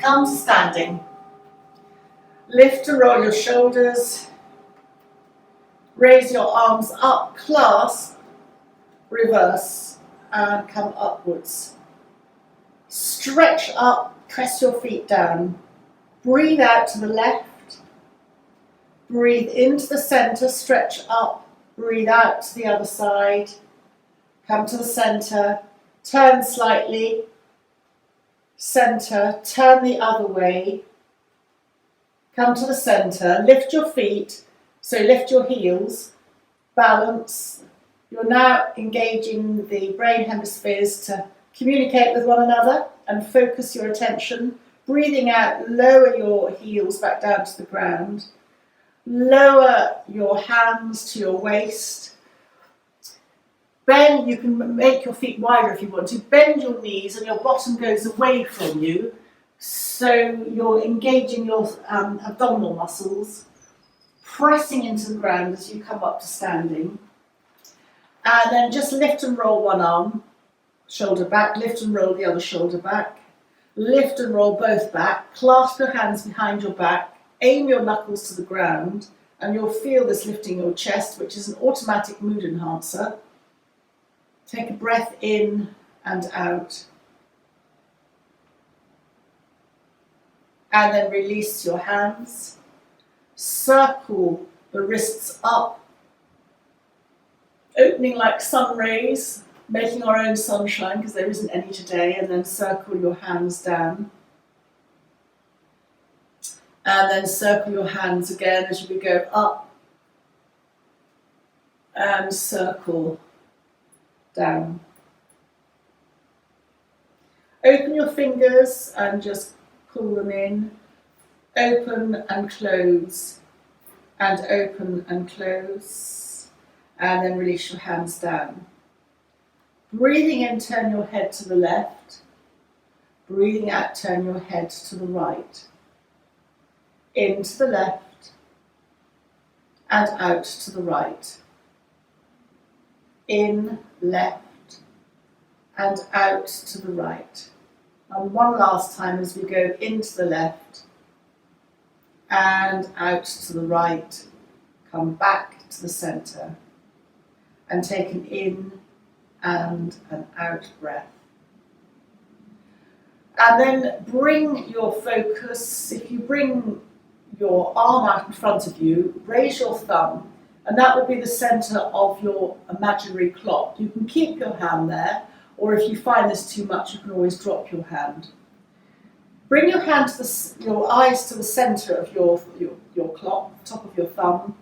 Come to standing. Lift and roll your shoulders. Raise your arms up, clasp, reverse, and come upwards. Stretch up, press your feet down. Breathe out to the left. Breathe into the center, stretch up. Breathe out to the other side. Come to the center. Turn slightly. Center. Turn the other way. Come to the center. Lift your feet. So lift your heels. Balance. You're now engaging the brain hemispheres to communicate with one another and focus your attention. Breathing out, lower your heels back down to the ground. Lower your hands to your waist. Bend, you can make your feet wider if you want to. Bend your knees and your bottom goes away from you. So you're engaging your abdominal muscles, pressing into the ground as you come up to standing. And then just lift and roll one arm, shoulder back, lift and roll the other shoulder back. Lift and roll both back, clasp your hands behind your back, aim your knuckles to the ground, and you'll feel this lifting your chest, which is an automatic mood enhancer. Take a breath in and out. And then release your hands. Circle the wrists up, opening like sun rays, making our own sunshine because there isn't any today, and then circle your hands down. And then circle your hands again as we go up and circle down. Open your fingers and just pull them in. Open and close, and open and close, and then release your hands down. Breathing in, turn your head to the left. Breathing out, turn your head to the right. In to the left, and out to the right. In, left, and out to the right. And one last time as we go into the left, and out to the right. Come back to the center, and take an in and an out breath. And then bring your focus, if you bring your arm out in front of you, raise your thumb, and that will be the center of your imaginary clock. You can keep your hand there, or if you find this too much, you can always drop your hand. Bring your hand to your eyes to the center of your clock, top of your thumb,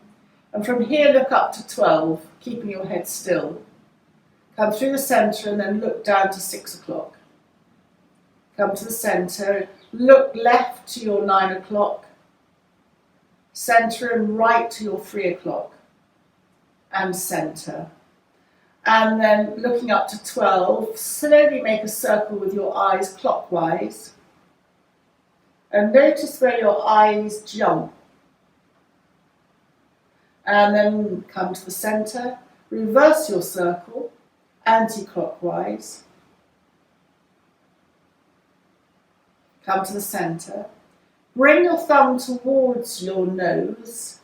and from here look up to 12, keeping your head still. Come through the center and then look down to 6 o'clock. Come to the center, look left to your 9 o'clock, center and right to your 3 o'clock, and center. And then looking up to 12, slowly make a circle with your eyes clockwise. And notice where your eyes jump. And then come to the center, reverse your circle, anti-clockwise. Come to the center. Bring your thumb towards your nose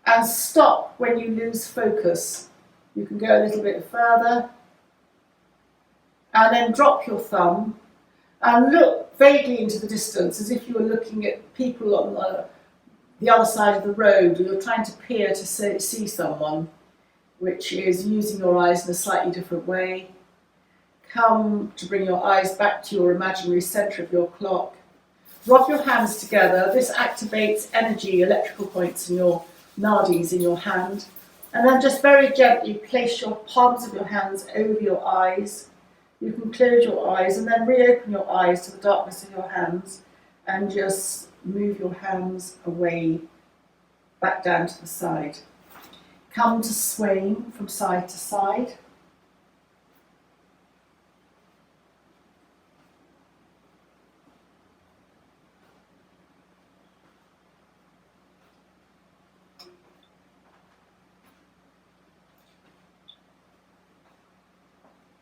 and stop when you lose focus. You can go a little bit further. And then drop your thumb and look vaguely into the distance as if you were looking at people on the other side of the road, or you're trying to peer to see someone, which is using your eyes in a slightly different way. Come to bring your eyes back to your imaginary center of your clock. Rub your hands together. This activates energy, electrical points in your nadis in your hand. And then just very gently place your palms of your hands over your eyes. You can close your eyes and then reopen your eyes to the darkness of your hands and just move your hands away, back down to the side. Come to swaying from side to side.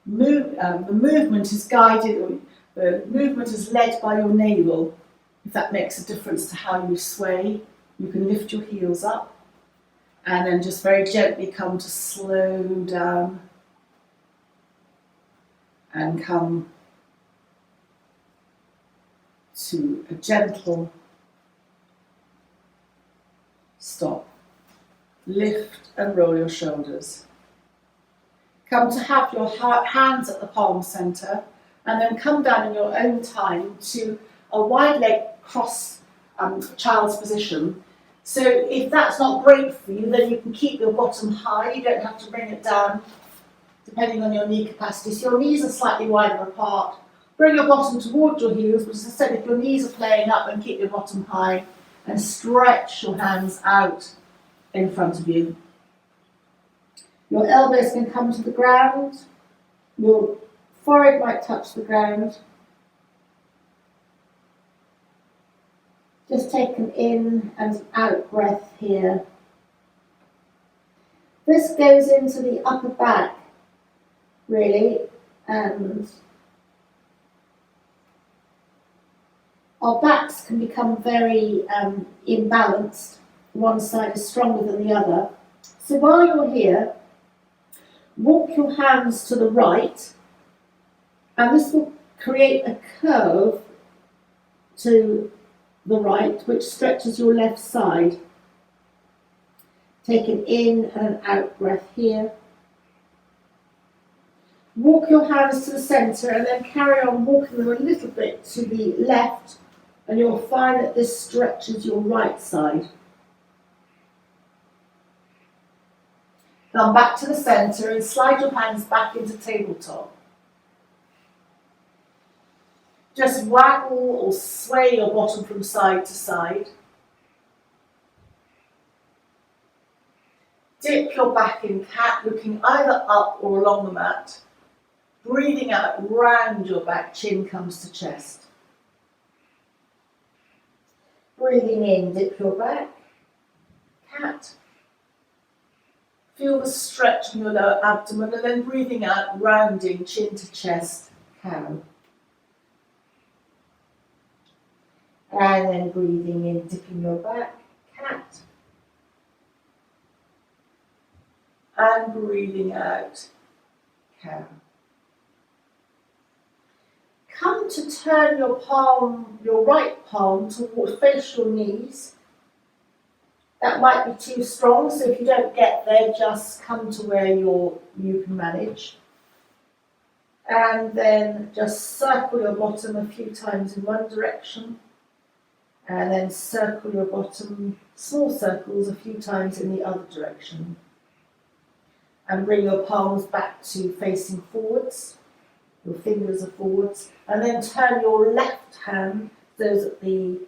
The movement is guided, or the movement is led by your navel. if that makes a difference to how you sway. You can lift your heels up and then just very gently come to slow down and come to a gentle stop. Lift and roll your shoulders. Come to have your hands at the palm center and then come down in your own time to a wide leg cross child's position. So if that's not great for you, then you can keep your bottom high. You don't have to bring it down depending on your knee capacity. So your knees are slightly wider apart. Bring your bottom towards your heels, but as I said, if your knees are playing up, then keep your bottom high and stretch your hands out in front of you. Your elbows can come to the ground. Your forehead might touch the ground. Just take an in and out breath here. This goes into the upper back, really, and our backs can become very imbalanced. One side is stronger than the other. So while you're here, walk your hands to the right, and this will create a curve to the right, which stretches your left side. Take an in and an out breath here. Walk your hands to the centre and then carry on walking them a little bit to the left, and you'll find that this stretches your right side. Come back to the centre and slide your hands back into tabletop. Just waggle or sway your bottom from side to side. Dip your back in cat, looking either up or along the mat. Breathing out, round your back, chin comes to chest. Breathing in, dip your back, cat. Feel the stretch in your lower abdomen, and then breathing out, rounding, chin to chest, cow. And then breathing in, dipping your back, cat. And breathing out, cow. Come to turn your palm, your right palm, to face your knees. That might be too strong, so if you don't get there, just come to where you can manage. And then just circle your bottom a few times in one direction. And then circle your bottom, small circles, a few times in the other direction. And bring your palms back to facing forwards. Your fingers are forwards. And then turn your left hand, those at the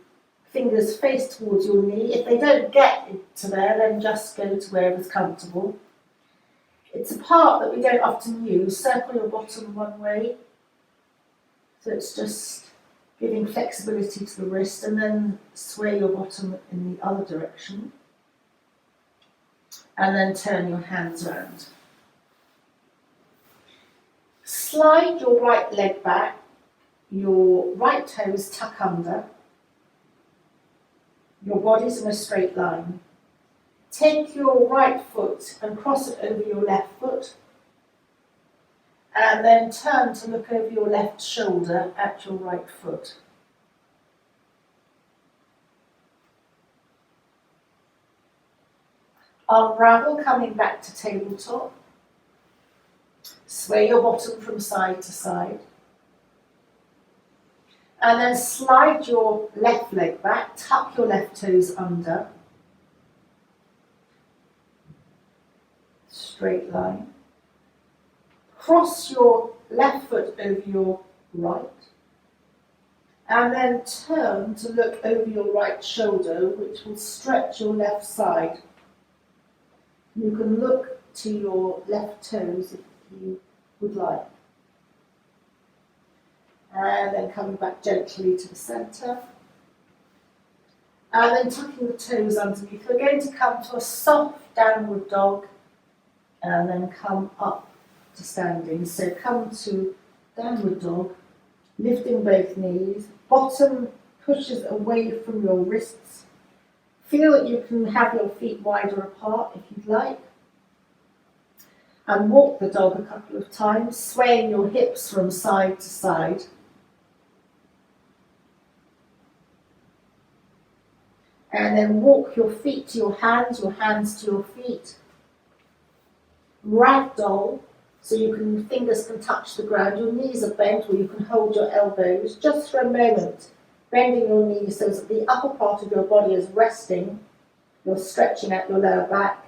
fingers face towards your knee. If they don't get to there, then just go to wherever's comfortable. It's a part that we don't often use. Circle your bottom one way. So it's just giving flexibility to the wrist, and then sway your bottom in the other direction. And then turn your hands around. Slide your right leg back, your right toes tuck under. Your body's in a straight line. Take your right foot and cross it over your left foot. And then turn to look over your left shoulder at your right foot. Unravel, coming back to tabletop. Sway your bottom from side to side. And then slide your left leg back, tuck your left toes under. Straight line. Cross your left foot over your right. And then turn to look over your right shoulder, which will stretch your left side. You can look to your left toes if you would like. And then coming back gently to the centre. And then tucking the toes underneath. We're going to come to a soft downward dog and then come up to standing. So come to downward dog, lifting both knees, bottom pushes away from your wrists. Feel that you can have your feet wider apart if you'd like. And walk the dog a couple of times, swaying your hips from side to side. And then walk your feet to your hands to your feet. Ragdoll, so fingers can touch the ground. Your knees are bent, or you can hold your elbows just for a moment, bending your knees so that the upper part of your body is resting. You're stretching out your lower back.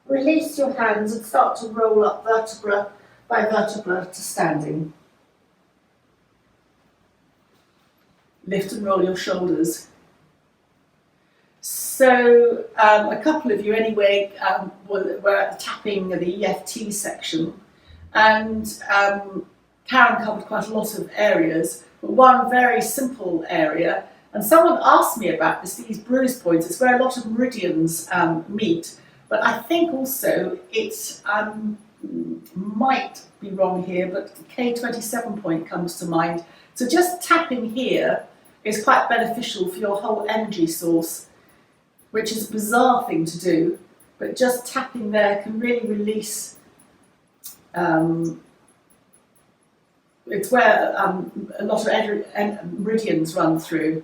Release your hands and start to roll up vertebra by vertebra to standing. Lift and roll your shoulders. So a couple of you anyway were tapping the EFT section, and Karen covered quite a lot of areas, but one very simple area, and someone asked me about this, these bruise points. It's where a lot of meridians meet, but I think also it might be wrong here, but the K27 point comes to mind. So just tapping here is quite beneficial for your whole energy source, which is a bizarre thing to do, but just tapping there can really release. It's where a lot of meridians run through.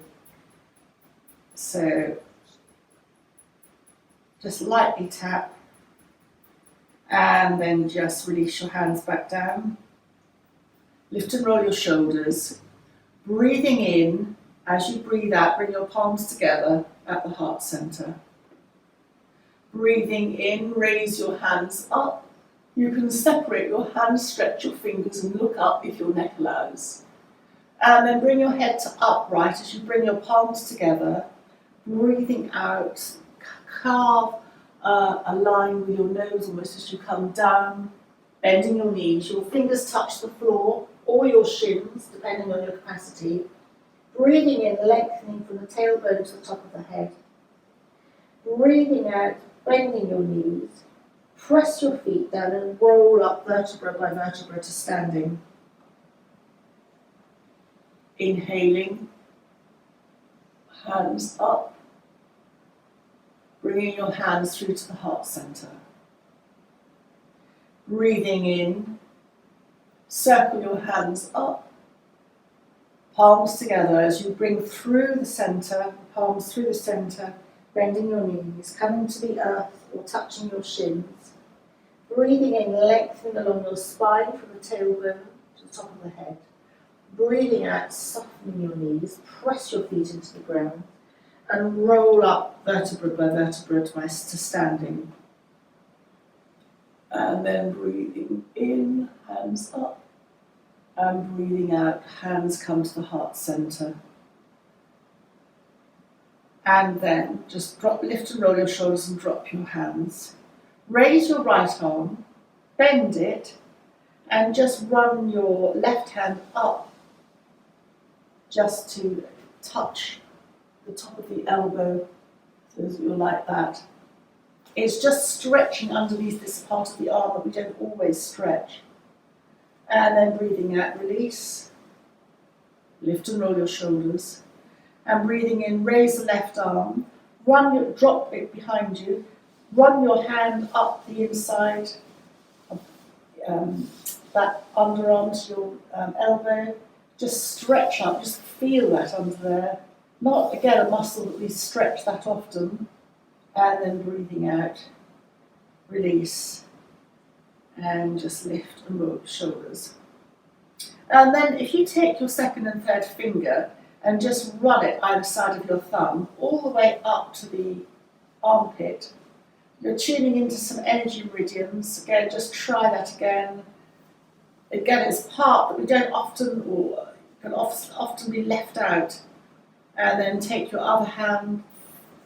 So just lightly tap, and then just release your hands back down. Lift and roll your shoulders. Breathing in, as you breathe out, bring your palms together at the heart center. Breathing in, raise your hands up. You can separate your hands, stretch your fingers and look up if your neck allows. And then bring your head to upright as you bring your palms together. Breathing out, carve a line with your nose almost as you come down, bending your knees. Your fingers touch the floor or your shins, depending on your capacity. Breathing in, lengthening from the tailbone to the top of the head. Breathing out, bending your knees. Press your feet down and roll up vertebra by vertebra to standing. Inhaling, hands up. Bringing your hands through to the heart center. Breathing in, circle your hands up. Palms together as you bring through the centre, palms through the centre, bending your knees, coming to the earth or touching your shins. Breathing in, lengthening along your spine from the tailbone to the top of the head. Breathing out, softening your knees, press your feet into the ground and roll up vertebra by vertebra to standing. And then breathing in, hands up. And breathing out, hands come to the heart center. And then just lift and roll your shoulders and drop your hands. Raise your right arm, bend it, and just run your left hand up just to touch the top of the elbow, so as you're like that. It's just stretching underneath this part of the arm that we don't always stretch. And then breathing out, release. Lift and roll your shoulders. And breathing in, raise the left arm. Drop it behind you. Run your hand up the inside of that underarm to your elbow. Just stretch up, just feel that under there. Not, again, a muscle that we stretch that often. And then breathing out, release. And just lift and roll the shoulders. And then if you take your second and third finger and just run it either side of your thumb all the way up to the armpit, you're tuning into some energy meridians. Again, just try that again. Again, it's part that we don't often, or can often be left out. And then take your other hand,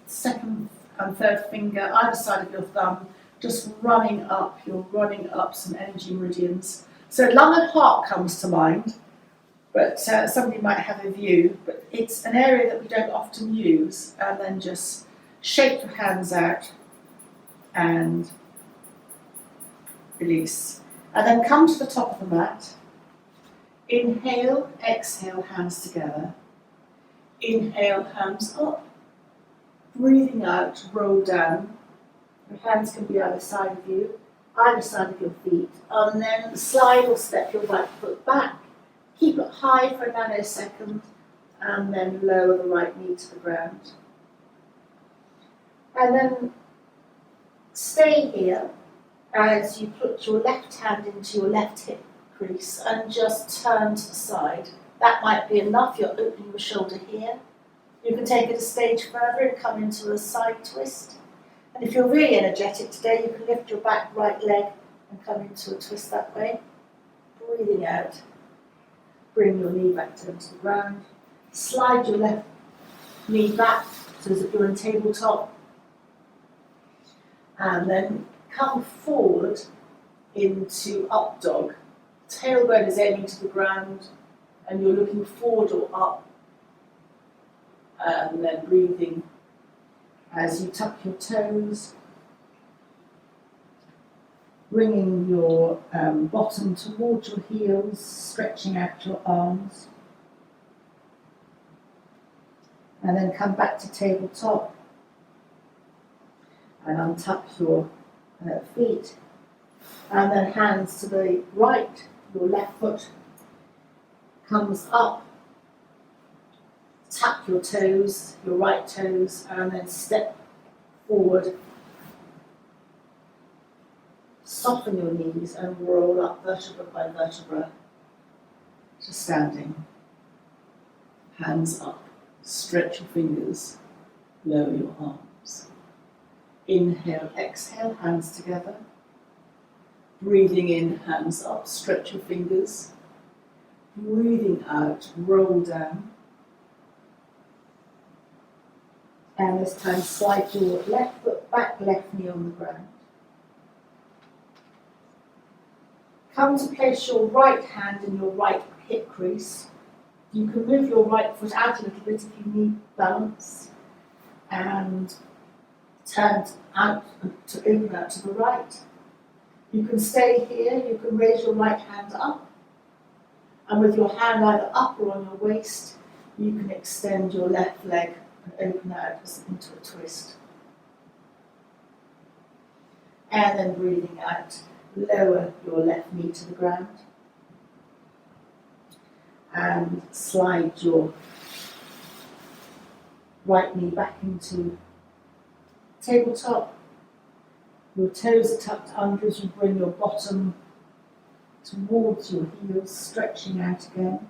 second and third finger, either side of your thumb, just running up. You're running up some energy meridians. So lung and heart comes to mind, but somebody might have a view, but it's an area that we don't often use. And then just shake your hands out and release. And then come to the top of the mat. Inhale, exhale, hands together. Inhale, hands up. Breathing out, roll down. Your hands can be either side of you, either side of your feet. And then slide or step your right foot back. Keep it high for a nanosecond, and then lower the right knee to the ground. And then stay here as you put your left hand into your left hip crease and just turn to the side. That might be enough. You're opening your shoulder here. You can take it a stage further and come into a side twist. And if you're really energetic today, you can lift your back right leg and come into a twist that way. Breathing out. Bring your knee back down to the ground. Slide your left knee back so that you're in tabletop. And then come forward into up dog. Tailbone is aiming to the ground and you're looking forward or up. And then breathing as you tuck your toes, bringing your bottom towards your heels, stretching out your arms. And then come back to tabletop and untuck your feet. And then hands to the right, your left foot comes up. Tap your toes, your right toes, and then step forward. Soften your knees and roll up vertebra by vertebra to standing. Hands up, stretch your fingers, lower your arms. Inhale, exhale, hands together. Breathing in, hands up, stretch your fingers. Breathing out, roll down. And this time slide your left foot back, left knee on the ground. Come to place your right hand in your right hip crease. You can move your right foot out a little bit if you need balance. And turn out to open out to the right. You can stay here, you can raise your right hand up. And with your hand either up or on your waist, you can extend your left leg and open out into a twist. And then breathing out, lower your left knee to the ground. And slide your right knee back into tabletop. Your toes are tucked under as you bring your bottom towards your heels, stretching out again.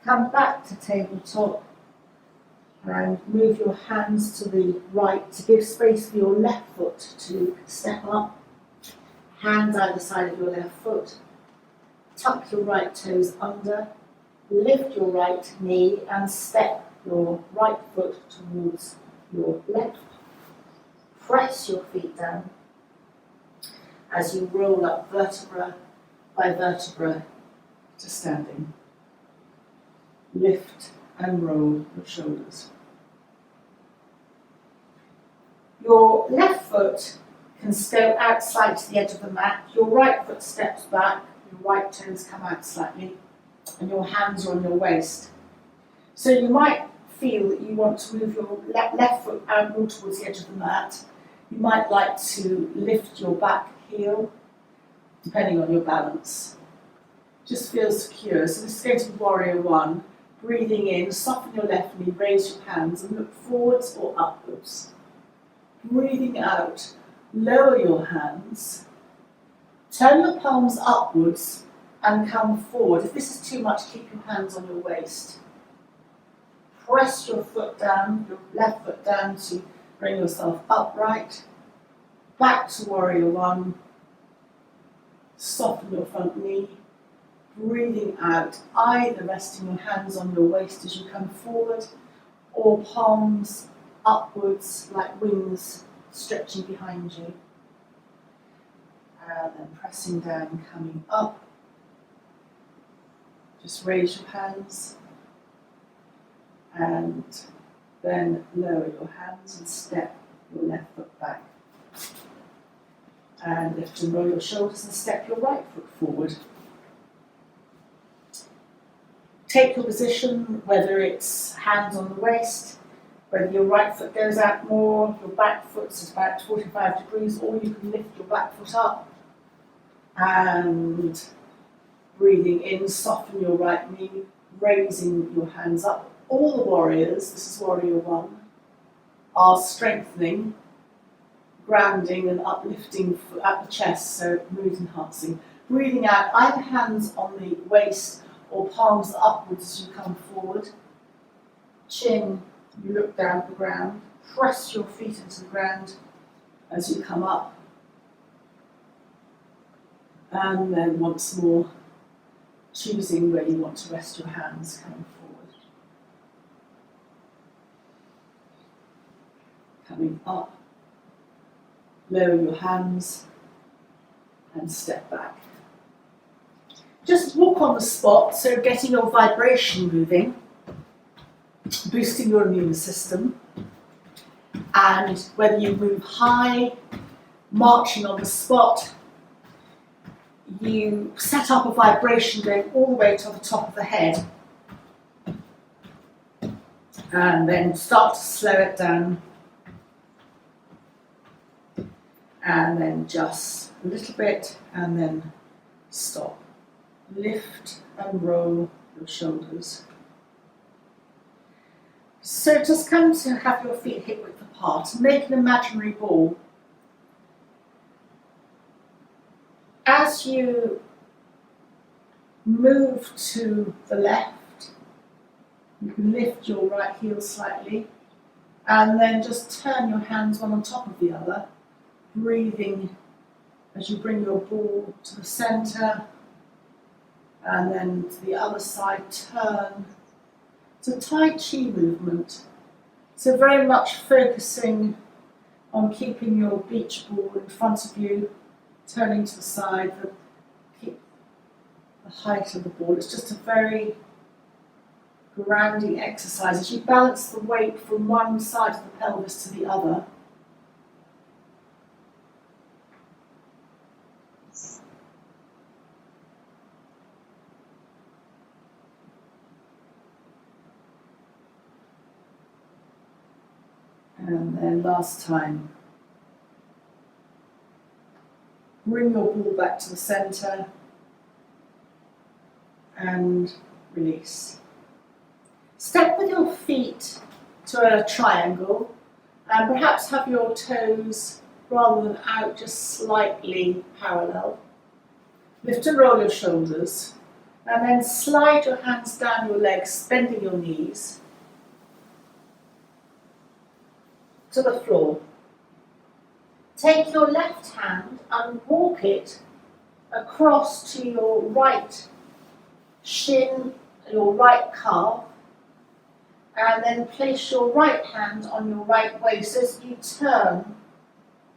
Come back to tabletop and move your hands to the right to give space for your left foot to step up. Hands either side of your left foot. Tuck your right toes under. Lift your right knee and step your right foot towards your left. Press your feet down as you roll up vertebra by vertebra to standing. Lift and roll your shoulders. Your left foot can go out slightly to the edge of the mat. Your right foot steps back, your right toes come out slightly, and your hands are on your waist. So you might feel that you want to move your left foot out more towards the edge of the mat. You might like to lift your back heel, depending on your balance. Just feel secure. So this is going to be warrior one. Breathing in, soften your left knee, raise your hands and look forwards or upwards. Breathing out, lower your hands. Turn your palms upwards and come forward. If this is too much, keep your hands on your waist. Press your foot down, your left foot down to bring yourself upright. Back to warrior one. Soften your front knee. Breathing out, either resting your hands on your waist as you come forward, or palms upwards like wings stretching behind you. And then pressing down, coming up. Just raise your hands. And then lower your hands and step your left foot back. And lift and roll your shoulders and step your right foot forward. Take your position, whether it's hands on the waist, whether your right foot goes out more, your back foot's about 45 degrees, or you can lift your back foot up. And breathing in, soften your right knee, raising your hands up. All the warriors, this is warrior one, are strengthening, grounding and uplifting at the chest, so mood enhancing. Breathing out, either hands on the waist or palms upwards as you come forward. Chin, you look down at the ground. Press your feet into the ground as you come up. And then once more, choosing where you want to rest your hands coming forward. Coming up, lower your hands and step back. Just walk on the spot, so getting your vibration moving, boosting your immune system. And whether you move high, marching on the spot, you set up a vibration going all the way to the top of the head. And then start to slow it down. And then just a little bit, and then stop. Lift and roll your shoulders. So just come to have your feet hip width apart and make an imaginary ball. As you move to the left, you can lift your right heel slightly and then just turn your hands one on top of the other, breathing as you bring your ball to the centre and then to the other side, turn. It's a Tai Chi movement, so very much focusing on keeping your beach ball in front of you, turning to the side, keep the height of the ball. It's just a very grounding exercise as you balance the weight from one side of the pelvis to the other. And then last time, bring your ball back to the centre and release. Step with your feet to a triangle and perhaps have your toes, rather than out, just slightly parallel. Lift and roll your shoulders and then slide your hands down your legs, bending your knees to the floor. Take your left hand and walk it across to your right shin, your right calf, and then place your right hand on your right waist as you turn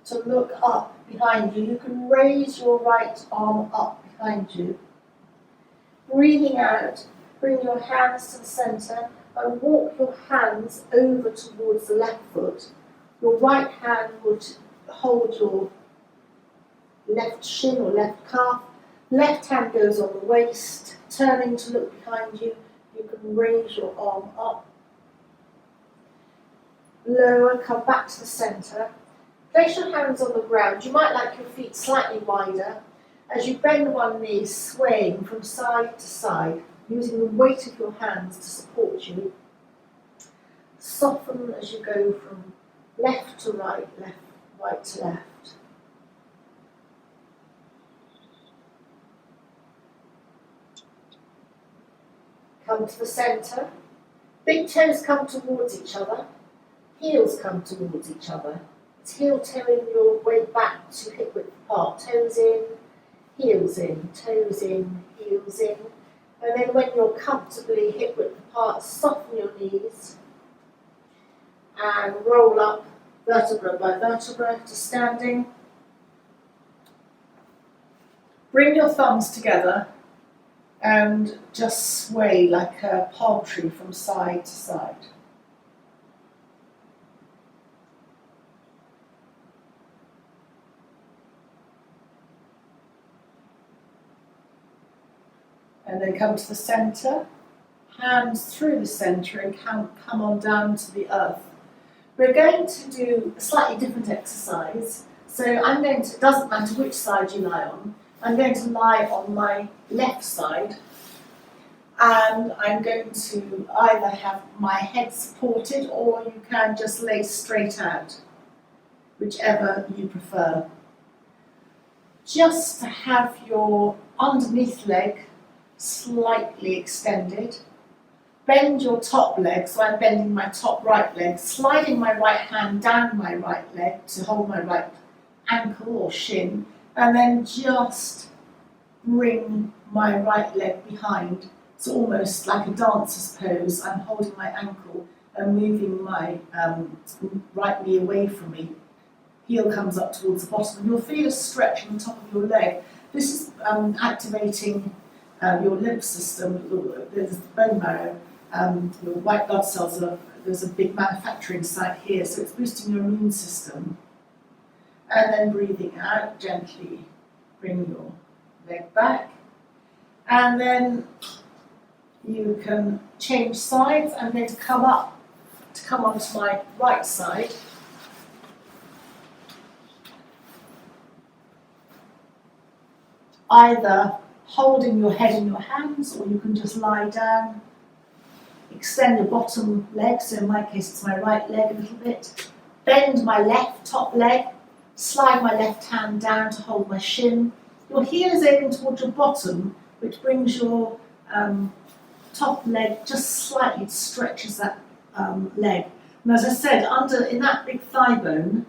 to look up behind you. You can raise your right arm up behind you. Breathing out, bring your hands to the centre and walk your hands over towards the left foot. Your right hand would hold your left shin or left calf. Left hand goes on the waist, turning to look behind you. You can raise your arm up. Lower, come back to the centre. Place your hands on the ground. You might like your feet slightly wider as you bend one knee, swaying from side to side, using the weight of your hands to support you. Soften as you go from left to right, right to left. Come to the centre. Big toes come towards each other. Heels come towards each other. It's heel-toeing your way back to hip width apart. Toes in, heels in, toes in, heels in. And then when you're comfortably hip width apart, soften your knees and roll up vertebra by vertebra to standing. Bring your thumbs together and just sway like a palm tree from side to side. And then come to the centre, hands through the centre and come on down to the earth. We're going to do a slightly different exercise. So it doesn't matter which side you lie on, I'm going to lie on my left side, and I'm going to either have my head supported, or you can just lay straight out, whichever you prefer. Just to have your underneath leg slightly extended. Bend your top leg, so I'm bending my top right leg, sliding my right hand down my right leg to hold my right ankle or shin, and then just bring my right leg behind. It's almost like a dancer's pose. I'm holding my ankle and moving my right knee away from me. Heel comes up towards the bottom, and you'll feel a stretch on the top of your leg. This is activating your lymph system. There's bone marrow. Your white blood cells there's a big manufacturing site here, so it's boosting your immune system. And then breathing out gently, bring your leg back, and then you can change sides. I'm going to come onto my right side. Either holding your head in your hands, or you can just lie down. Extend your bottom leg, so in my case it's my right leg a little bit. Bend my left top leg, slide my left hand down to hold my shin. Your heel is aiming towards your bottom, which brings your top leg just slightly, stretches that leg. And as I said, in that big thigh bone,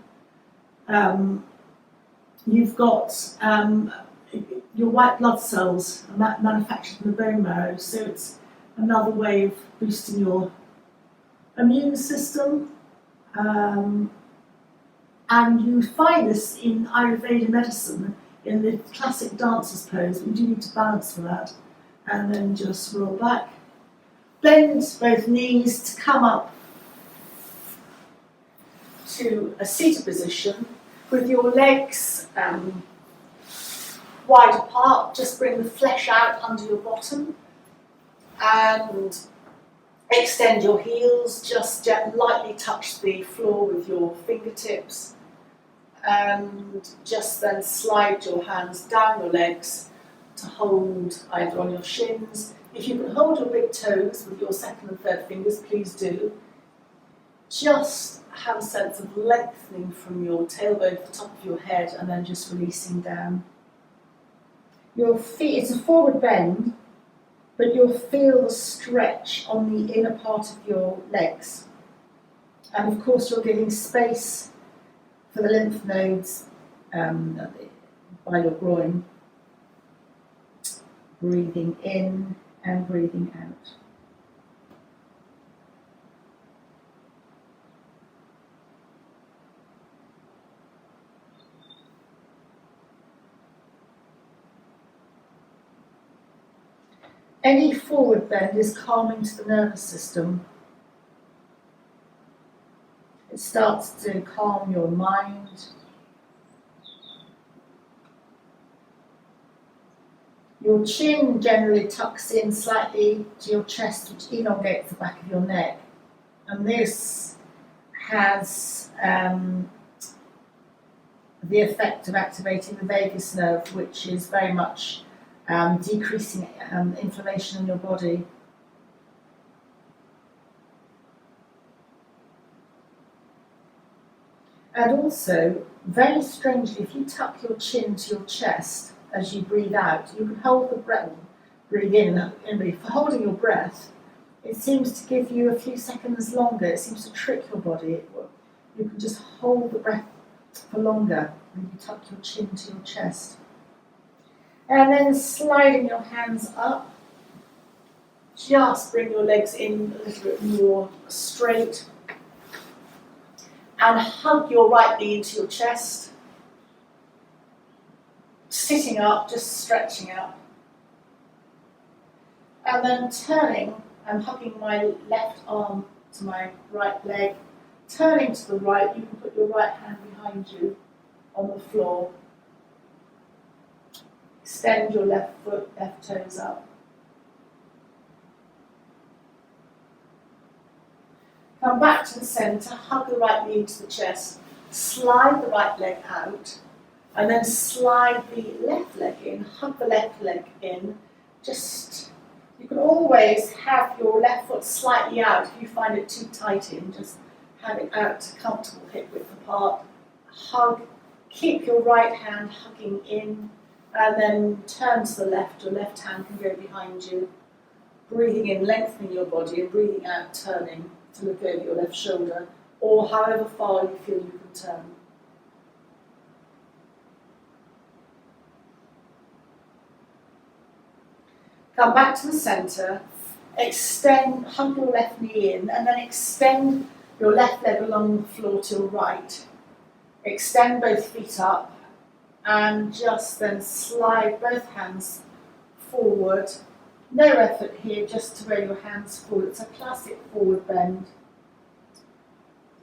you've got your white blood cells are manufactured in the bone marrow, so it's another way of boosting your immune system. And you find this in Ayurveda medicine, in the classic dancer's pose. We do need to balance for that. And then just roll back. Bend both knees to come up to a seated position with your legs wide apart. Just bring the flesh out under your bottom and extend your heels. Just lightly touch the floor with your fingertips, and just then slide your hands down your legs to hold either on your shins. If you can hold your big toes with your second and third fingers, please do. Just have a sense of lengthening from your tailbone to the top of your head, and then just releasing down. Your feet, it's a forward bend, but you'll feel the stretch on the inner part of your legs. And of course you're giving space for the lymph nodes by your groin. Breathing in and breathing out. Any forward bend is calming to the nervous system. It starts to calm your mind. Your chin generally tucks in slightly to your chest, which elongates the back of your neck. And this has the effect of activating the vagus nerve, which is very much decreasing inflammation in your body. And also, very strangely, if you tuck your chin to your chest as you breathe out, you can hold the breath, breathe in, and for holding your breath, it seems to give you a few seconds longer. It seems to trick your body. You can just hold the breath for longer when you tuck your chin to your chest. And then sliding your hands up, just bring your legs in a little bit more straight, and hug your right knee into your chest. Sitting up, just stretching out. And then turning and hugging my left arm to my right leg. Turning to the right, you can put your right hand behind you on the floor. Extend your left foot, left toes up. Come back to the centre, hug the right knee into the chest, slide the right leg out, and then slide the left leg in, hug the left leg in. You can always have your left foot slightly out if you find it too tight in, just have it out to comfortable hip width apart. Hug, keep your right hand hugging in, and then turn to the left. Your left hand can go behind you. Breathing in, lengthening your body, and breathing out, turning to look over your left shoulder, or however far you feel you can turn. Come back to the centre, extend, hug your left knee in, and then extend your left leg along the floor to your right. Extend both feet up, and just then slide both hands forward. No effort here, just to roll your hands forward. It's a classic forward bend.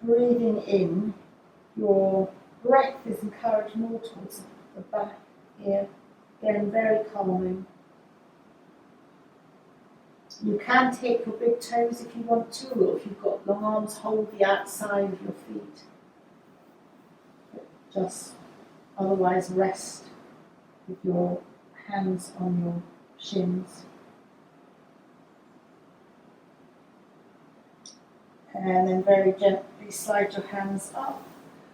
Breathing in, your breath is encouraged more towards the back here, again very calming. You can take your big toes if you want to, or if you've got long arms, hold the outside of your feet. But just otherwise rest with your hands on your shins. And then very gently slide your hands up.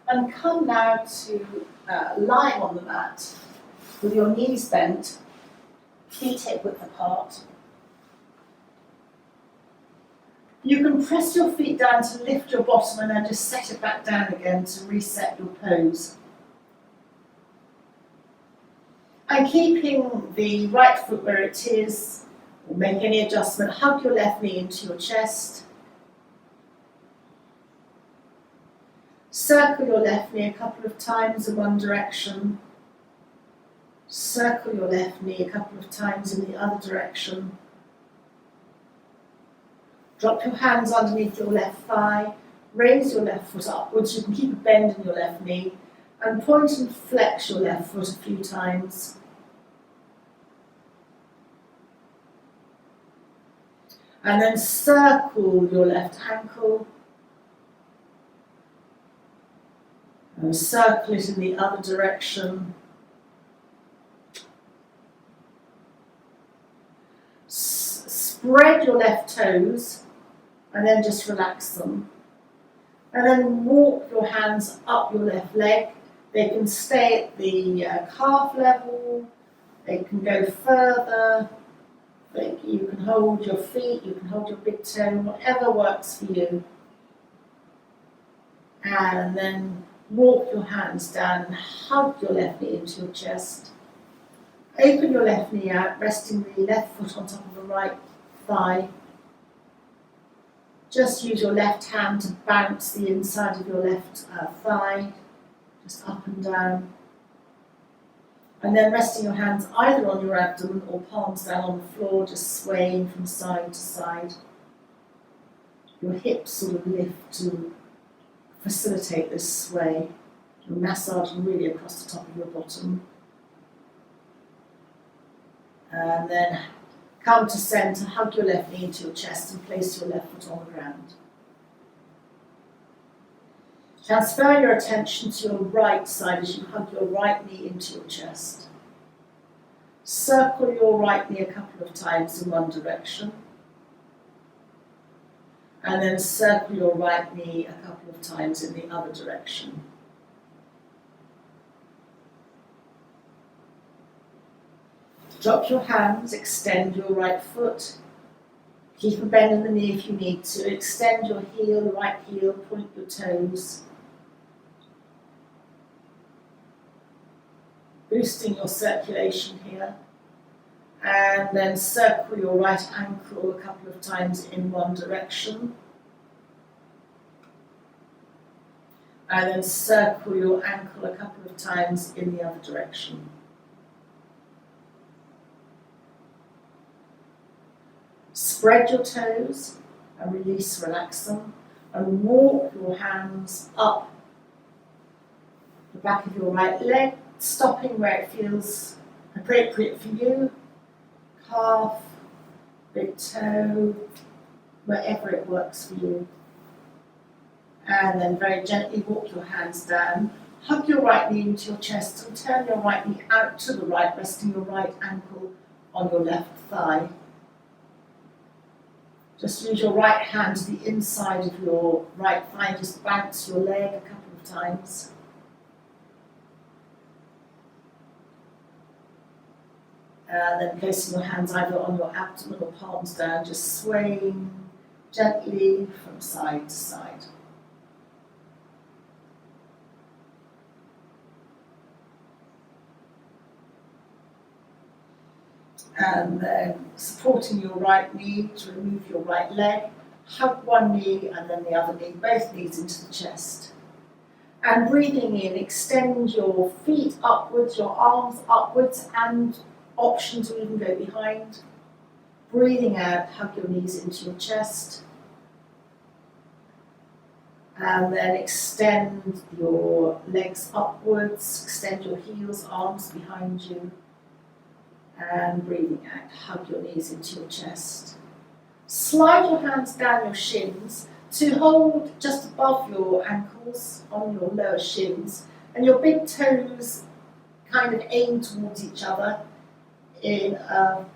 And come now to lying on the mat with your knees bent, feet hip width apart. You can press your feet down to lift your bottom and then just set it back down again to reset your pose. And keeping the right foot where it is, or make any adjustment, hug your left knee into your chest. Circle your left knee a couple of times in one direction. Circle your left knee a couple of times in the other direction. Drop your hands underneath your left thigh. Raise your left foot upwards. You can keep a bend in your left knee. And point and flex your left foot a few times. And then circle your left ankle. And circle it in the other direction. Spread your left toes and then just relax them. And then walk your hands up your left leg. They can stay at the calf level. They can go further. You can hold your feet, you can hold your big toe, whatever works for you. And then walk your hands down and hug your left knee into your chest. Open your left knee out, resting the left foot on top of the right thigh. Just use your left hand to bounce the inside of your left thigh, just up and down. And then resting your hands either on your abdomen or palms down on the floor, just swaying from side to side. Your hips sort of lift to facilitate this sway. You're massaging really across the top of your bottom. And then come to centre, hug your left knee into your chest and place your left foot on the ground. Transfer your attention to your right side as you hug your right knee into your chest. Circle your right knee a couple of times in one direction. And then circle your right knee a couple of times in the other direction. Drop your hands, extend your right foot. Keep a bend in the knee if you need to. Extend your heel, right heel, point your toes. Boosting your circulation here. And then circle your right ankle a couple of times in one direction. And then circle your ankle a couple of times in the other direction. Spread your toes and release, relax them. And walk your hands up the back of your right leg, stopping where it feels appropriate for you. Calf, big toe, wherever it works for you. And then very gently walk your hands down. Hug your right knee into your chest and turn your right knee out to the right, resting your right ankle on your left thigh. Just use your right hand to the inside of your right thigh, just bounce your leg a couple of times. And then placing your hands either on your abdomen or palms down, just swaying gently from side to side. And then supporting your right knee to remove your right leg, hug one knee and then the other knee, both knees into the chest. And breathing in, extend your feet upwards, your arms upwards, and option to even go behind. Breathing out, hug your knees into your chest. And then extend your legs upwards, extend your heels, arms behind you. And breathing out, hug your knees into your chest. Slide your hands down your shins to hold just above your ankles on your lower shins, and your big toes kind of aim towards each other in a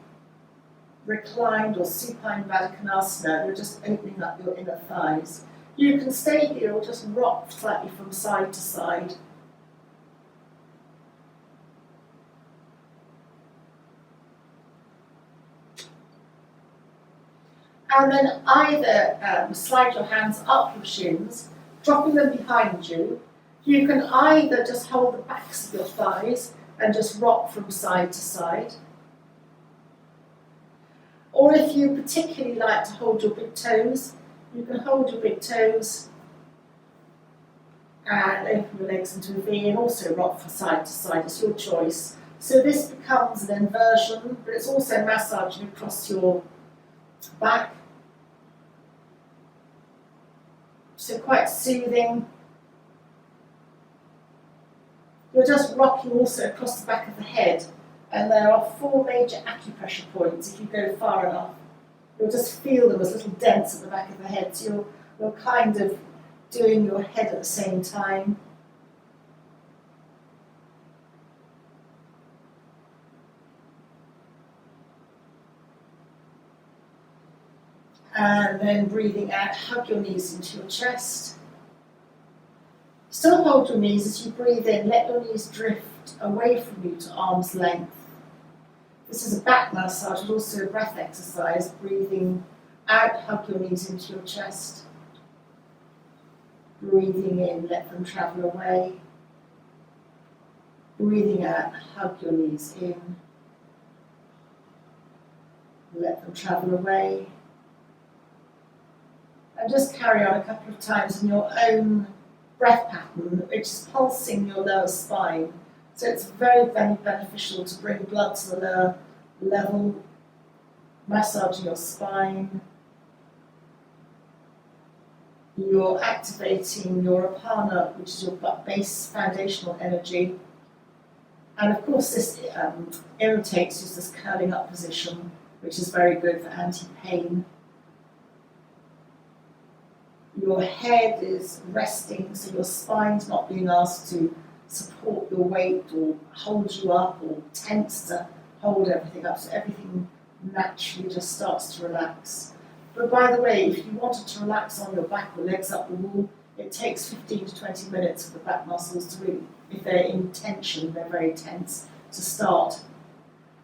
reclined or supine Baddha Konasana. You're just opening up your inner thighs. You can stay here or just rock slightly from side to side. And then either slide your hands up your shins, dropping them behind you. You can either just hold the backs of your thighs and just rock from side to side. Or if you particularly like to hold your big toes, you can hold your big toes and open your legs into a V and also rock from side to side. It's your choice. So this becomes an inversion, but it's also massaging across your back. So quite soothing. You're just rocking also across the back of the head, and there are 4 major acupressure points if you go far enough. You'll just feel them as little dents at the back of the head, so you're kind of doing your head at the same time. And then breathing out, hug your knees into your chest. Still hold your knees as you breathe in, let your knees drift away from you to arm's length. This is a back massage, but also a breath exercise. Breathing out, hug your knees into your chest. Breathing in, let them travel away. Breathing out, hug your knees in. Let them travel away. And just carry on a couple of times in your own breath pattern, which is pulsing your lower spine. So it's very, very beneficial to bring blood to the lower level, massaging your spine. You're activating your Apana, which is your base foundational energy. And of course this irritates just this curling up position, which is very good for anti-pain. Your head is resting, so your spine's not being asked to support your weight or hold you up or tense to hold everything up, so everything naturally just starts to relax. But by the way, if you wanted to relax on your back or legs up the wall, it takes 15 to 20 minutes for the back muscles to really, if they're in tension, they're very tense, to start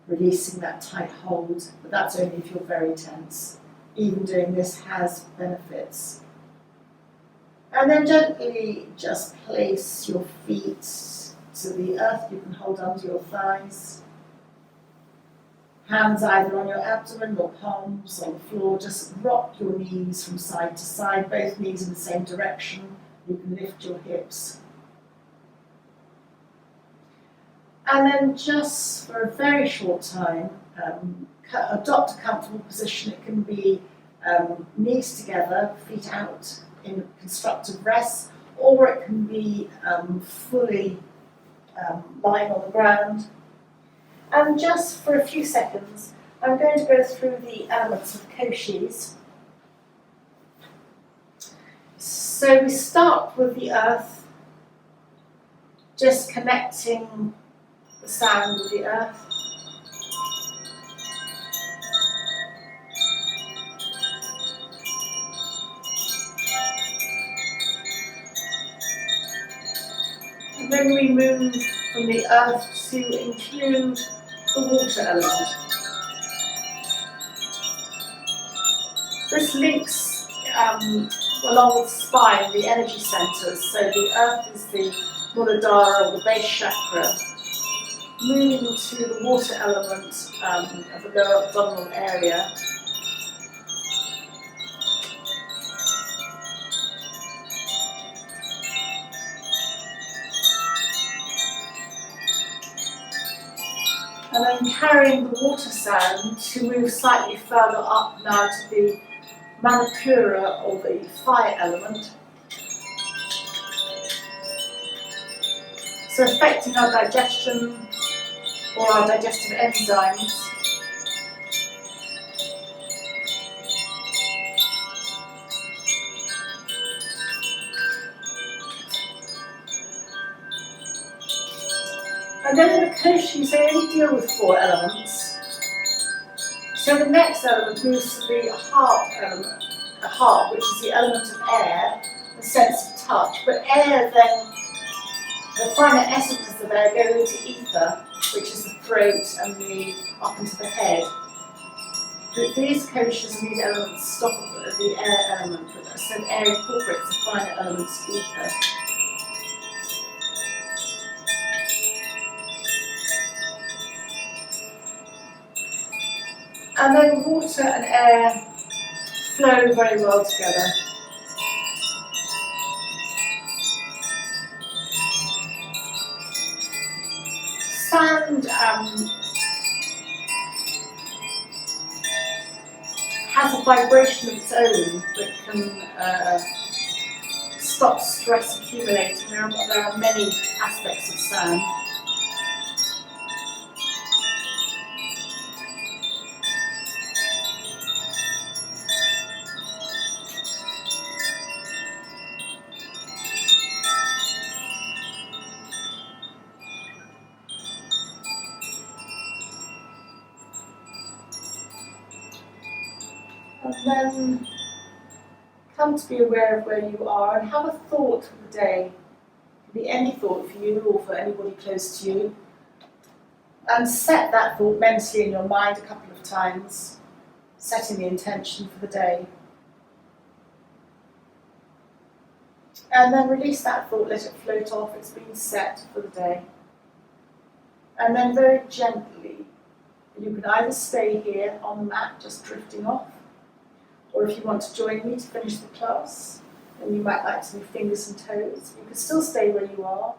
releasing that tight hold. But that's only if you're very tense. Even doing this has benefits. And then gently just place your feet to the earth. You can hold under your thighs. Hands either on your abdomen or palms on the floor. Just rock your knees from side to side, both knees in the same direction. You can lift your hips. And then just for a very short time, adopt a comfortable position. It can be knees together, feet out in constructive rest, or it can be fully lying on the ground. And just for a few seconds, I'm going to go through the elements of koshis. So we start with the earth, just connecting the sound with the earth. And then we move from the earth to include the water element. This links along with the spine, the energy centres. So the earth is the Muladhara or the base chakra, moving to the water element of the lower abdominal area. And then carrying the water sound to move slightly further up now to the Manipura or the fire element. So affecting our digestion or our digestive enzymes. And then in the Koshis, they only deal with 4 elements. So the next element moves to the heart element, the heart, which is the element of air, the sense of touch. But air then, the finer essences of air go into ether, which is the throat and the up into the head. But these koshas and these elements stop at the air element, so air incorporates the finer elements of ether. And then water and air flow very well together. Sand has a vibration of its own that can stop stress accumulating. There are many aspects of sand. And then come to be aware of where you are and have a thought for the day. It can be any thought for you or for anybody close to you. And set that thought mentally in your mind a couple of times, setting the intention for the day. And then release that thought, let it float off, it's been set for the day. And then very gently, you can either stay here on the mat, just drifting off, or if you want to join me to finish the class, then you might like to move fingers and toes. You can still stay where you are.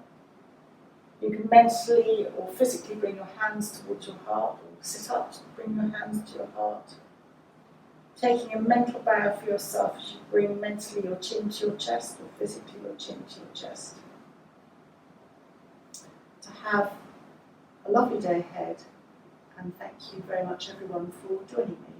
You can mentally or physically bring your hands towards your heart, or sit up to bring your hands to your heart. Taking a mental bow for yourself as you bring mentally your chin to your chest, or physically your chin to your chest. To have a lovely day ahead, and thank you very much everyone for joining me.